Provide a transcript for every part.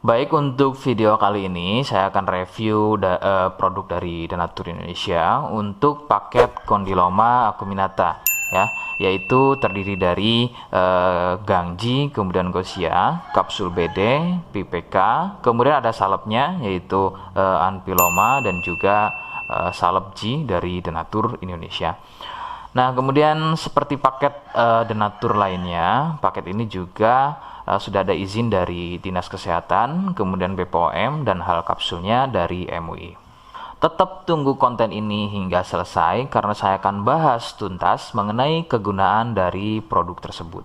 Baik, untuk video kali ini saya akan review produk dari Denatur Indonesia untuk paket Condyloma acuminata ya, yaitu terdiri dari Gangji, kemudian Gosia, kapsul BD, PPK, kemudian ada salepnya yaitu Anpiloma dan juga salep G dari Denatur Indonesia. Nah, kemudian seperti paket Denatur lainnya, paket ini juga sudah ada izin dari Dinas Kesehatan, kemudian BPOM, dan hal kapsulnya dari MUI. Tetap tunggu konten ini hingga selesai karena saya akan bahas tuntas mengenai kegunaan dari produk tersebut.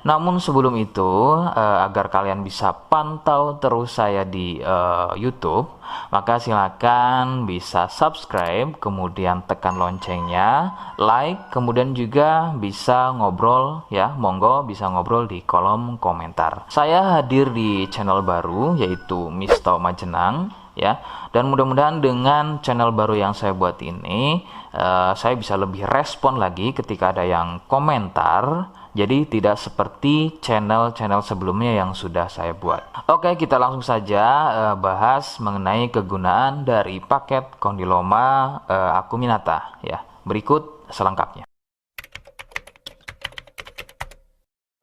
Namun sebelum itu, agar kalian bisa pantau terus saya di YouTube, maka silakan bisa subscribe, kemudian tekan loncengnya, like, kemudian juga bisa ngobrol ya, monggo bisa ngobrol di kolom komentar. Saya hadir di channel baru yaitu Misto Majenang ya, dan mudah-mudahan dengan channel baru yang saya buat ini, saya bisa lebih respon lagi ketika ada yang komentar. Jadi tidak seperti channel-channel sebelumnya yang sudah saya buat. Oke, kita langsung saja bahas mengenai kegunaan dari paket Condyloma acuminata ya. Berikut selengkapnya.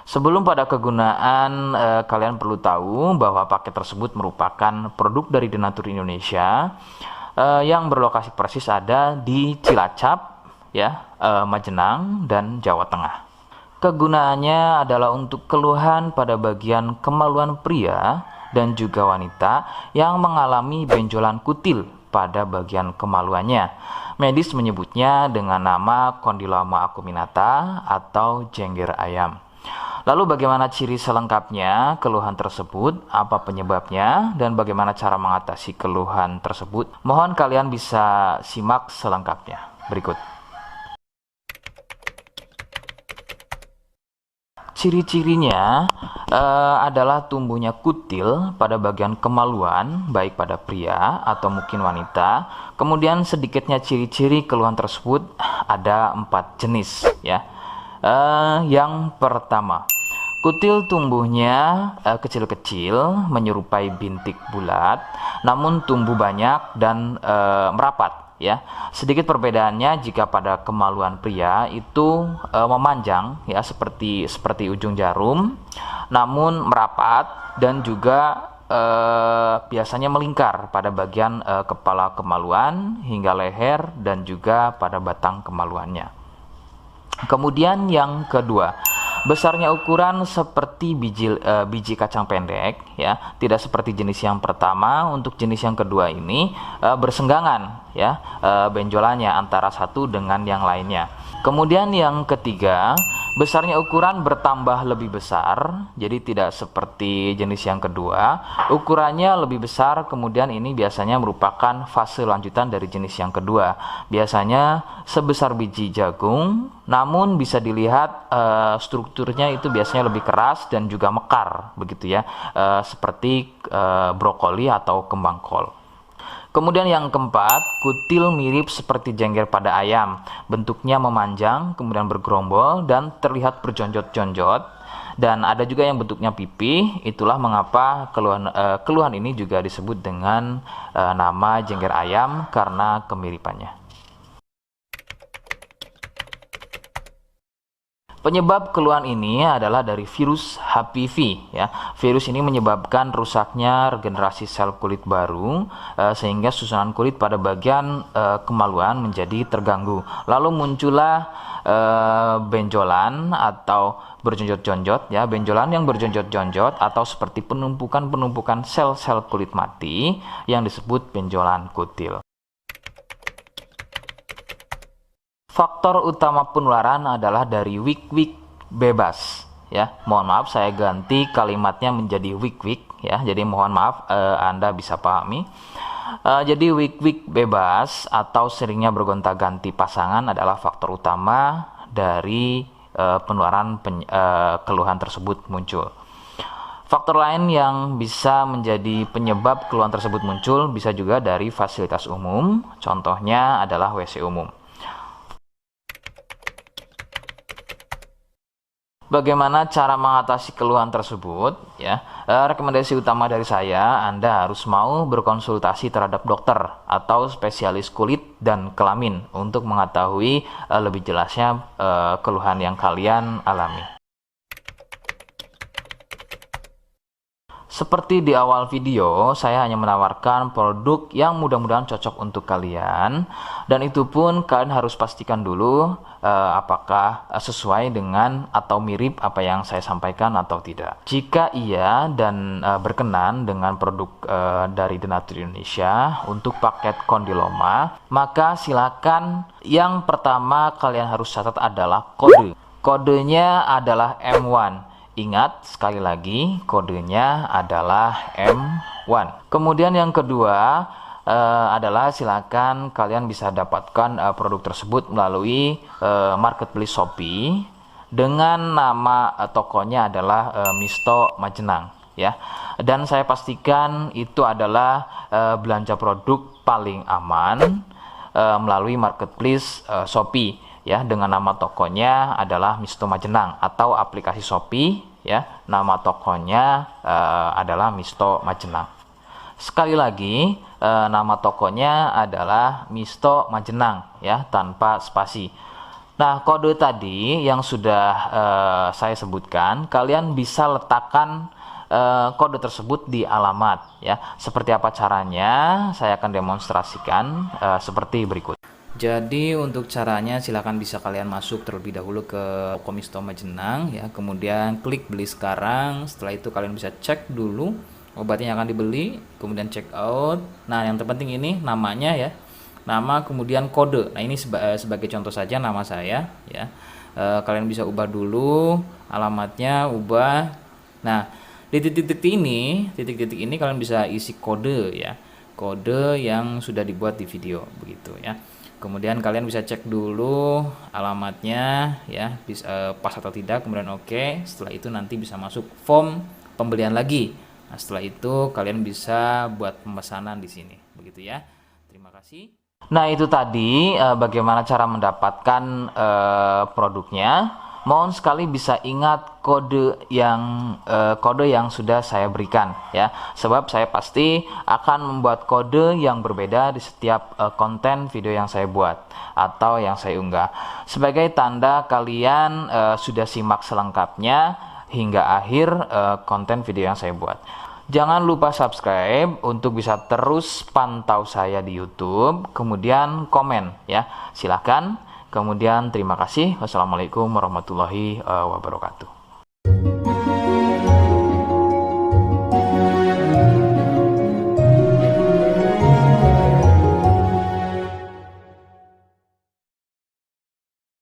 Sebelum pada kegunaan, kalian perlu tahu bahwa paket tersebut merupakan produk dari Denatur Indonesia yang berlokasi persis ada di Cilacap ya, Majenang dan Jawa Tengah. Kegunaannya adalah untuk keluhan pada bagian kemaluan pria dan juga wanita yang mengalami benjolan kutil pada bagian kemaluannya. Medis menyebutnya dengan nama Condyloma acuminata atau jengger ayam. Lalu bagaimana ciri selengkapnya keluhan tersebut, apa penyebabnya, dan bagaimana cara mengatasi keluhan tersebut? Mohon kalian bisa simak selengkapnya. Berikut. Ciri-cirinya adalah tumbuhnya kutil pada bagian kemaluan, baik pada pria atau mungkin wanita. Kemudian sedikitnya ciri-ciri keluhan tersebut ada 4 jenis ya. Yang pertama, kutil tumbuhnya kecil-kecil, menyerupai bintik bulat, namun tumbuh banyak dan merapat. Ya, sedikit perbedaannya jika pada kemaluan pria itu memanjang ya seperti ujung jarum, namun merapat dan juga biasanya melingkar pada bagian kepala kemaluan hingga leher dan juga pada batang kemaluannya. Kemudian yang kedua, besarnya ukuran seperti biji kacang pendek ya, tidak seperti jenis yang pertama. Untuk jenis yang kedua ini bersenggangan ya, benjolannya antara satu dengan yang lainnya. Kemudian yang ketiga, besarnya ukuran bertambah lebih besar, jadi tidak seperti jenis yang kedua, ukurannya lebih besar. Kemudian ini biasanya merupakan fase lanjutan dari jenis yang kedua, biasanya sebesar biji jagung, namun bisa dilihat strukturnya itu biasanya lebih keras dan juga mekar begitu ya, seperti brokoli atau kembang kol. Kemudian yang keempat, kutil mirip seperti jengger pada ayam, bentuknya memanjang, kemudian bergerombol dan terlihat berjonjot-jonjot, dan ada juga yang bentuknya pipih. Itulah mengapa keluhan ini juga disebut dengan nama jengger ayam karena kemiripannya. Penyebab keluhan ini adalah dari virus HPV ya. Virus ini menyebabkan rusaknya regenerasi sel kulit baru sehingga susunan kulit pada bagian kemaluan menjadi terganggu. Lalu muncullah benjolan atau berjonjot-jonjot ya, benjolan yang berjonjot-jonjot atau seperti penumpukan-penumpukan sel-sel kulit mati yang disebut benjolan kutil. Faktor utama penularan adalah dari wik-wik bebas ya. Mohon maaf saya ganti kalimatnya menjadi wik-wik ya. Jadi mohon maaf Anda bisa pahami. Jadi wik-wik bebas atau seringnya bergonta-ganti pasangan adalah faktor utama dari penularan keluhan tersebut muncul. Faktor lain yang bisa menjadi penyebab keluhan tersebut muncul bisa juga dari fasilitas umum, contohnya adalah WC umum. Bagaimana cara mengatasi keluhan tersebut? Ya, rekomendasi utama dari saya, Anda harus mau berkonsultasi terhadap dokter atau spesialis kulit dan kelamin untuk mengetahui lebih jelasnya keluhan yang kalian alami. Seperti di awal video, saya hanya menawarkan produk yang mudah-mudahan cocok untuk kalian, dan itu pun kalian harus pastikan dulu apakah sesuai dengan atau mirip apa yang saya sampaikan atau tidak. Jika iya dan berkenan dengan produk dari The Nature Indonesia untuk paket kondiloma, maka silakan yang pertama kalian harus catat adalah kode. Kodenya adalah M1. Ingat, sekali lagi, kodenya adalah M1. Kemudian yang kedua adalah silakan kalian bisa dapatkan produk tersebut melalui marketplace Shopee dengan nama tokonya adalah Misto Majenang, ya. Dan saya pastikan itu adalah belanja produk paling aman melalui marketplace Shopee, ya, dengan nama tokonya adalah Misto Majenang, atau aplikasi Shopee, ya, nama tokonya adalah Misto Majenang. Sekali lagi, nama tokonya adalah Misto Majenang, ya, tanpa spasi. Nah, kode tadi yang sudah saya sebutkan, kalian bisa letakkan kode tersebut di alamat, ya. Seperti apa caranya? Saya akan demonstrasikan seperti berikut. Jadi untuk caranya silahkan bisa kalian masuk terlebih dahulu ke toko Misto Majenang, ya, kemudian klik beli sekarang. Setelah itu kalian bisa cek dulu obatnya yang akan dibeli, kemudian check out. Nah, yang terpenting ini namanya, ya, nama kemudian kode. Nah, ini sebagai contoh saja nama saya, ya. Kalian bisa ubah dulu alamatnya, ubah. Nah, di titik-titik ini kalian bisa isi kode, ya, kode yang sudah dibuat di video, begitu, ya. Kemudian kalian bisa cek dulu alamatnya, ya, pas atau tidak, kemudian oke. Setelah itu nanti bisa masuk form pembelian lagi. Nah, setelah itu kalian bisa buat pemesanan di sini, begitu, ya. Terima kasih. Nah, itu tadi bagaimana cara mendapatkan produknya. Mohon sekali bisa ingat kode yang sudah saya berikan, ya, sebab saya pasti akan membuat kode yang berbeda di setiap konten video yang saya buat atau yang saya unggah, sebagai tanda kalian sudah simak selengkapnya hingga akhir konten video yang saya buat. Jangan lupa subscribe untuk bisa terus pantau saya di YouTube, kemudian komen, ya, silahkan. Kemudian terima kasih. Wassalamualaikum warahmatullahi wabarakatuh.